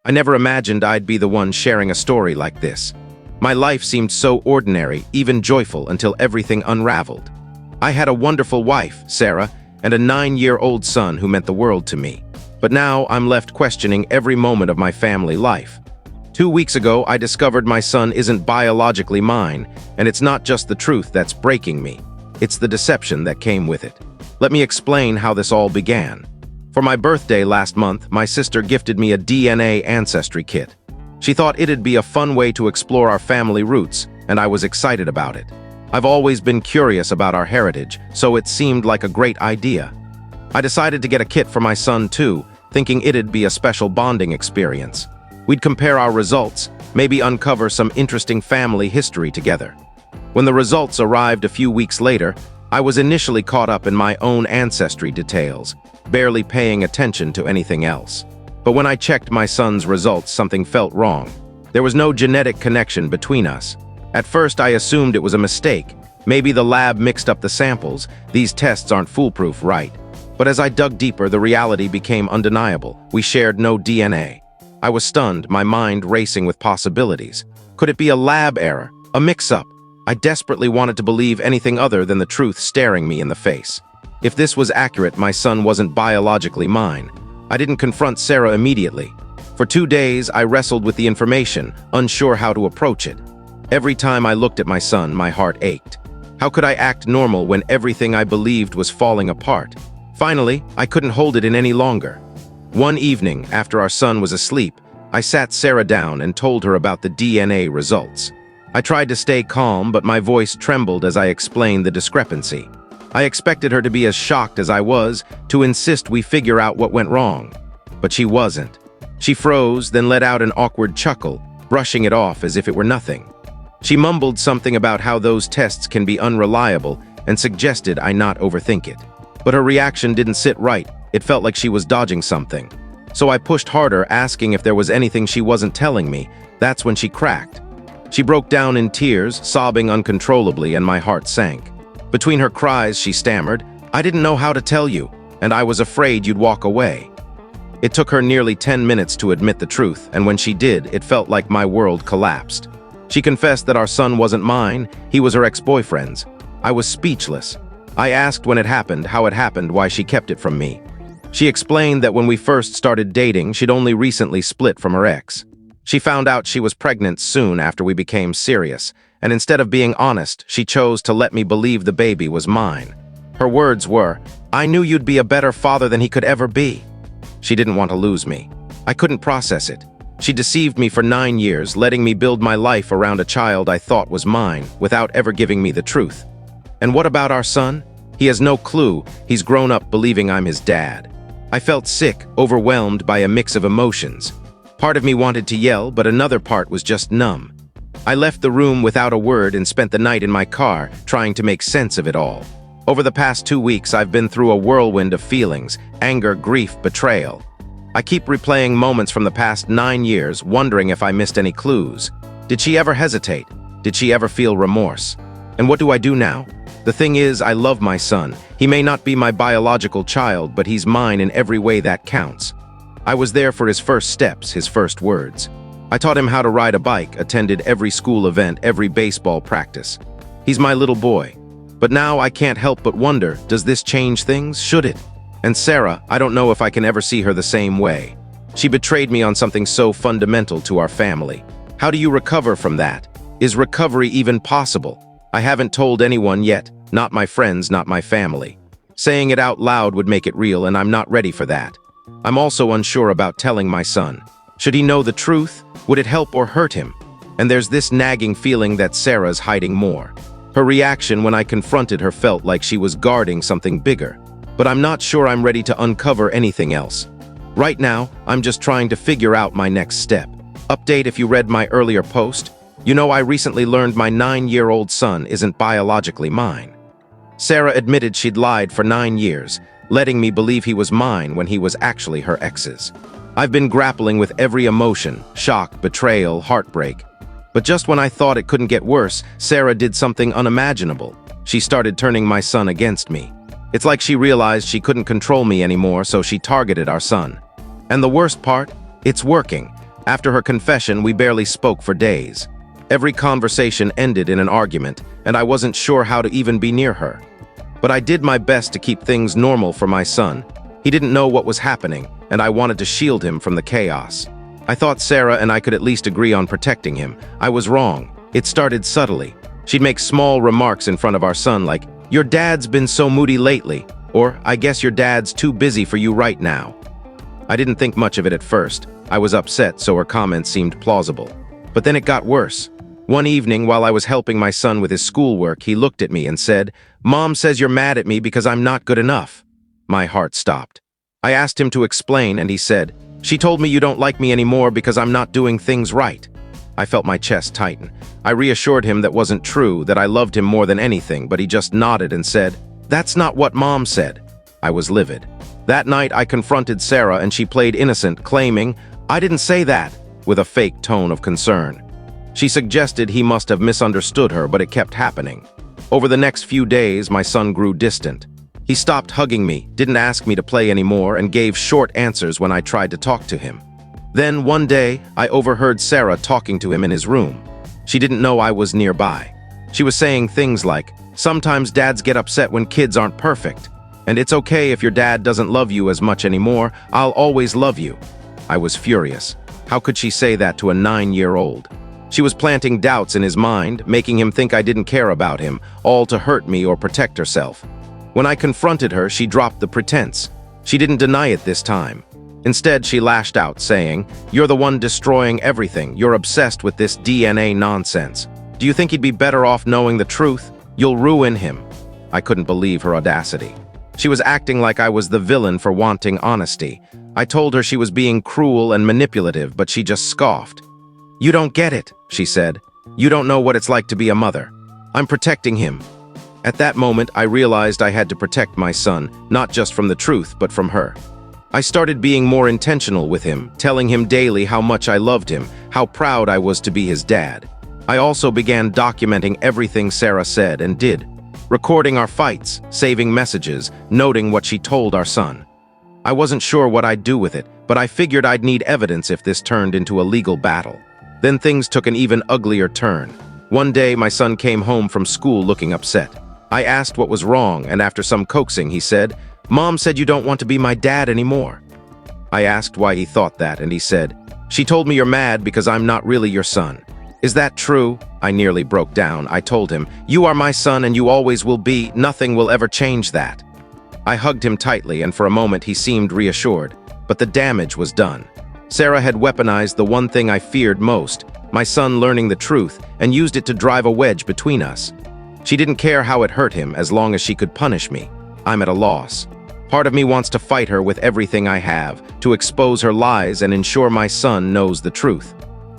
I never imagined I'd be the one sharing a story like this. My life seemed so ordinary, even joyful, until everything unraveled. I had a wonderful wife, Sarah, and a 9-year-old son who meant the world to me. But now I'm left questioning every moment of my family life. 2 weeks ago, I discovered my son isn't biologically mine, and it's not just the truth that's breaking me. It's the deception that came with it. Let me explain how this all began. For my birthday last month, my sister gifted me a DNA ancestry kit. She thought it'd be a fun way to explore our family roots, and I was excited about it. I've always been curious about our heritage, so it seemed like a great idea. I decided to get a kit for my son too, thinking it'd be a special bonding experience. We'd compare our results, maybe uncover some interesting family history together. When the results arrived a few weeks later, I was initially caught up in my own ancestry details, barely paying attention to anything else. But when I checked my son's results, something felt wrong. There was no genetic connection between us. At first, I assumed it was a mistake. Maybe the lab mixed up the samples. These tests aren't foolproof, right? But as I dug deeper, the reality became undeniable. We shared no DNA. I was stunned, my mind racing with possibilities. Could it be a lab error, a mix-up? I desperately wanted to believe anything other than the truth staring me in the face. If this was accurate, my son wasn't biologically mine. I didn't confront Sarah immediately. For 2 days, I wrestled with the information, unsure how to approach it. Every time I looked at my son, my heart ached. How could I act normal when everything I believed was falling apart? Finally, I couldn't hold it in any longer. One evening, after our son was asleep, I sat Sarah down and told her about the DNA results. I tried to stay calm, but my voice trembled as I explained the discrepancy. I expected her to be as shocked as I was, to insist we figure out what went wrong. But she wasn't. She froze, then let out an awkward chuckle, brushing it off as if it were nothing. She mumbled something about how those tests can be unreliable and suggested I not overthink it. But her reaction didn't sit right. It felt like she was dodging something. So I pushed harder, asking if there was anything she wasn't telling me. That's when she cracked. She broke down in tears, sobbing uncontrollably, and my heart sank. Between her cries, she stammered, "I didn't know how to tell you, and I was afraid you'd walk away." It took her nearly 10 minutes to admit the truth, and when she did, it felt like my world collapsed. She confessed that our son wasn't mine, he was her ex-boyfriend's. I was speechless. I asked when it happened, how it happened, why she kept it from me. She explained that when we first started dating, she'd only recently split from her ex. She found out she was pregnant soon after we became serious, and instead of being honest, she chose to let me believe the baby was mine. Her words were, "I knew you'd be a better father than he could ever be." She didn't want to lose me. I couldn't process it. She deceived me for 9 years, letting me build my life around a child I thought was mine, without ever giving me the truth. And what about our son? He has no clue. He's grown up believing I'm his dad. I felt sick, overwhelmed by a mix of emotions. Part of me wanted to yell, but another part was just numb. I left the room without a word and spent the night in my car, trying to make sense of it all. Over the past 2 weeks, I've been through a whirlwind of feelings: anger, grief, betrayal. I keep replaying moments from the past 9 years, wondering if I missed any clues. Did she ever hesitate? Did she ever feel remorse? And what do I do now? The thing is, I love my son. He may not be my biological child, but he's mine in every way that counts. I was there for his first steps, his first words. I taught him how to ride a bike, attended every school event, every baseball practice. He's my little boy. But now I can't help but wonder, does this change things? Should it? And Sarah, I don't know if I can ever see her the same way. She betrayed me on something so fundamental to our family. How do you recover from that? Is recovery even possible? I haven't told anyone yet, not my friends, not my family. Saying it out loud would make it real, and I'm not ready for that. I'm also unsure about telling my son. Should he know the truth? Would it help or hurt him? And there's this nagging feeling that Sarah's hiding more. Her reaction when I confronted her felt like she was guarding something bigger. But I'm not sure I'm ready to uncover anything else. Right now, I'm just trying to figure out my next step. Update if you read my earlier post. You know, I recently learned my 9-year-old son isn't biologically mine. Sarah admitted she'd lied for 9 years, letting me believe he was mine when he was actually her ex's. I've been grappling with every emotion: shock, betrayal, heartbreak. But just when I thought it couldn't get worse, Sarah did something unimaginable. She started turning my son against me. It's like she realized she couldn't control me anymore, so she targeted our son. And the worst part? It's working. After her confession, we barely spoke for days. Every conversation ended in an argument, and I wasn't sure how to even be near her. But I did my best to keep things normal for my son. He didn't know what was happening, and I wanted to shield him from the chaos. I thought Sarah and I could at least agree on protecting him. I was wrong. It started subtly. She'd make small remarks in front of our son like, "Your dad's been so moody lately," or "I guess your dad's too busy for you right now." I didn't think much of it at first. I was upset, so her comments seemed plausible. But then it got worse. One evening, while I was helping my son with his schoolwork, he looked at me and said, "Mom says you're mad at me because I'm not good enough." My heart stopped. I asked him to explain, and he said, "She told me you don't like me anymore because I'm not doing things right." I felt my chest tighten. I reassured him that wasn't true, that I loved him more than anything, but he just nodded and said, "That's not what Mom said." I was livid. That night, I confronted Sarah and she played innocent, claiming, "I didn't say that," with a fake tone of concern. She suggested he must have misunderstood her, but it kept happening. Over the next few days, my son grew distant. He stopped hugging me, didn't ask me to play anymore, and gave short answers when I tried to talk to him. Then, one day, I overheard Sarah talking to him in his room. She didn't know I was nearby. She was saying things like, "Sometimes dads get upset when kids aren't perfect. And it's okay if your dad doesn't love you as much anymore. I'll always love you." I was furious. How could she say that to a 9-year-old? She was planting doubts in his mind, making him think I didn't care about him, all to hurt me or protect herself. When I confronted her, she dropped the pretense. She didn't deny it this time. Instead, she lashed out, saying, "You're the one destroying everything. You're obsessed with this DNA nonsense. Do you think he'd be better off knowing the truth? You'll ruin him." I couldn't believe her audacity. She was acting like I was the villain for wanting honesty. I told her she was being cruel and manipulative, but she just scoffed. "You don't get it," she said. "You don't know what it's like to be a mother. I'm protecting him." At that moment, I realized I had to protect my son, not just from the truth, but from her. I started being more intentional with him, telling him daily how much I loved him, how proud I was to be his dad. I also began documenting everything Sarah said and did, recording our fights, saving messages, noting what she told our son. I wasn't sure what I'd do with it, but I figured I'd need evidence if this turned into a legal battle. Then things took an even uglier turn. One day, my son came home from school looking upset. I asked what was wrong, and after some coaxing, he said, "Mom said you don't want to be my dad anymore." I asked why he thought that, and he said, "She told me you're mad because I'm not really your son." "Is that true?" I nearly broke down. I told him, "You are my son and you always will be. Nothing will ever change that." I hugged him tightly, and for a moment he seemed reassured, but the damage was done. Sarah had weaponized the one thing I feared most, my son learning the truth, and used it to drive a wedge between us. She didn't care how it hurt him as long as she could punish me. I'm at a loss. Part of me wants to fight her with everything I have, to expose her lies and ensure my son knows the truth.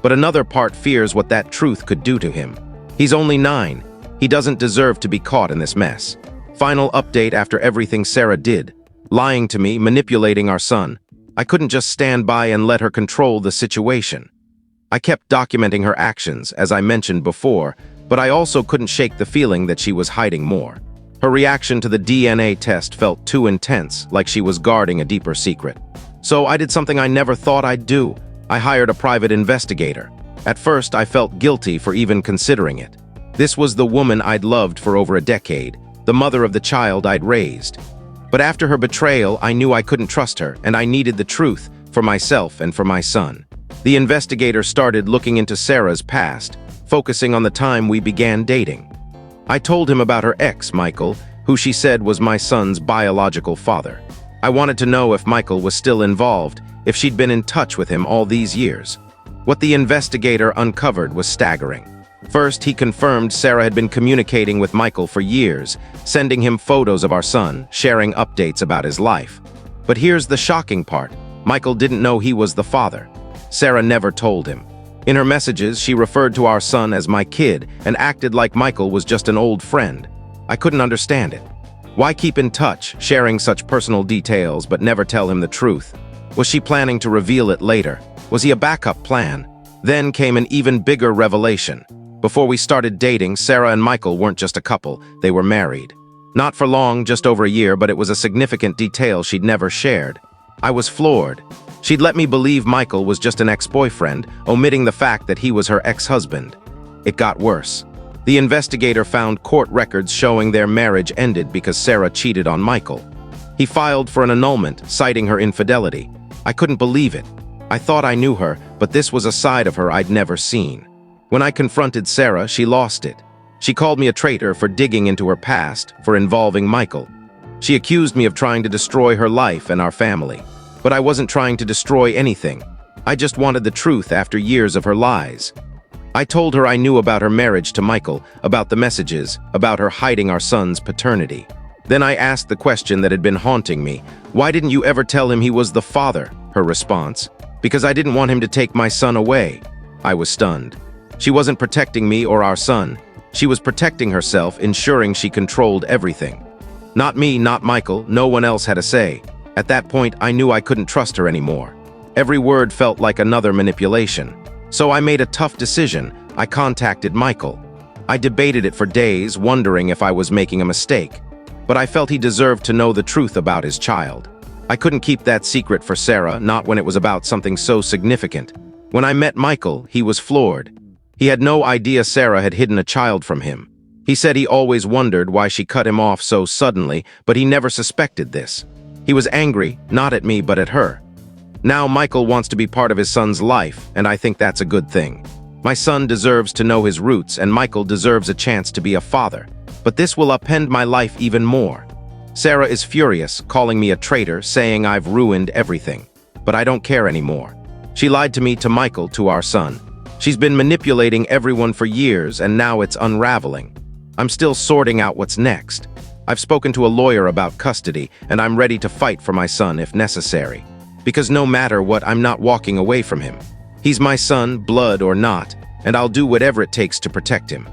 But another part fears what that truth could do to him. He's only 9. He doesn't deserve to be caught in this mess. Final update after everything Sarah did. Lying to me, manipulating our son. I couldn't just stand by and let her control the situation. I kept documenting her actions, as I mentioned before, but I also couldn't shake the feeling that she was hiding more. Her reaction to the DNA test felt too intense, like she was guarding a deeper secret. So I did something I never thought I'd do. I hired a private investigator. At first, I felt guilty for even considering it. This was the woman I'd loved for over a decade, the mother of the child I'd raised. But after her betrayal, I knew I couldn't trust her, and I needed the truth for myself and for my son. The investigator started looking into Sarah's past, focusing on the time we began dating. I told him about her ex, Michael, who she said was my son's biological father. I wanted to know if Michael was still involved, if she'd been in touch with him all these years. What the investigator uncovered was staggering. First, he confirmed Sarah had been communicating with Michael for years, sending him photos of our son, sharing updates about his life. But here's the shocking part. Michael didn't know he was the father. Sarah never told him. In her messages, she referred to our son as my kid and acted like Michael was just an old friend. I couldn't understand it. Why keep in touch, sharing such personal details but never tell him the truth? Was she planning to reveal it later? Was he a backup plan? Then came an even bigger revelation. Before we started dating, Sarah and Michael weren't just a couple, they were married. Not for long, just over a year, but it was a significant detail she'd never shared. I was floored. She'd let me believe Michael was just an ex-boyfriend, omitting the fact that he was her ex-husband. It got worse. The investigator found court records showing their marriage ended because Sarah cheated on Michael. He filed for an annulment, citing her infidelity. I couldn't believe it. I thought I knew her, but this was a side of her I'd never seen. When I confronted Sarah, she lost it. She called me a traitor for digging into her past, for involving Michael. She accused me of trying to destroy her life and our family. But I wasn't trying to destroy anything. I just wanted the truth after years of her lies. I told her I knew about her marriage to Michael, about the messages, about her hiding our son's paternity. Then I asked the question that had been haunting me. Why didn't you ever tell him he was the father? Her response. Because I didn't want him to take my son away. I was stunned. She wasn't protecting me or our son. She was protecting herself, ensuring she controlled everything. Not me, not Michael, no one else had a say. At that point, I knew I couldn't trust her anymore. Every word felt like another manipulation. So I made a tough decision. I contacted Michael. I debated it for days, wondering if I was making a mistake. But I felt he deserved to know the truth about his child. I couldn't keep that secret for Sarah, not when it was about something so significant. When I met Michael, he was floored. He had no idea Sarah had hidden a child from him. He said he always wondered why she cut him off so suddenly, but he never suspected this. He was angry, not at me, but at her. Now Michael wants to be part of his son's life, and I think that's a good thing. My son deserves to know his roots, and Michael deserves a chance to be a father. But this will upend my life even more. Sarah is furious, calling me a traitor, saying I've ruined everything. But I don't care anymore. She lied to me, to Michael, to our son. She's been manipulating everyone for years, and now it's unraveling. I'm still sorting out what's next. I've spoken to a lawyer about custody, and I'm ready to fight for my son if necessary. Because no matter what, I'm not walking away from him. He's my son, blood or not, and I'll do whatever it takes to protect him.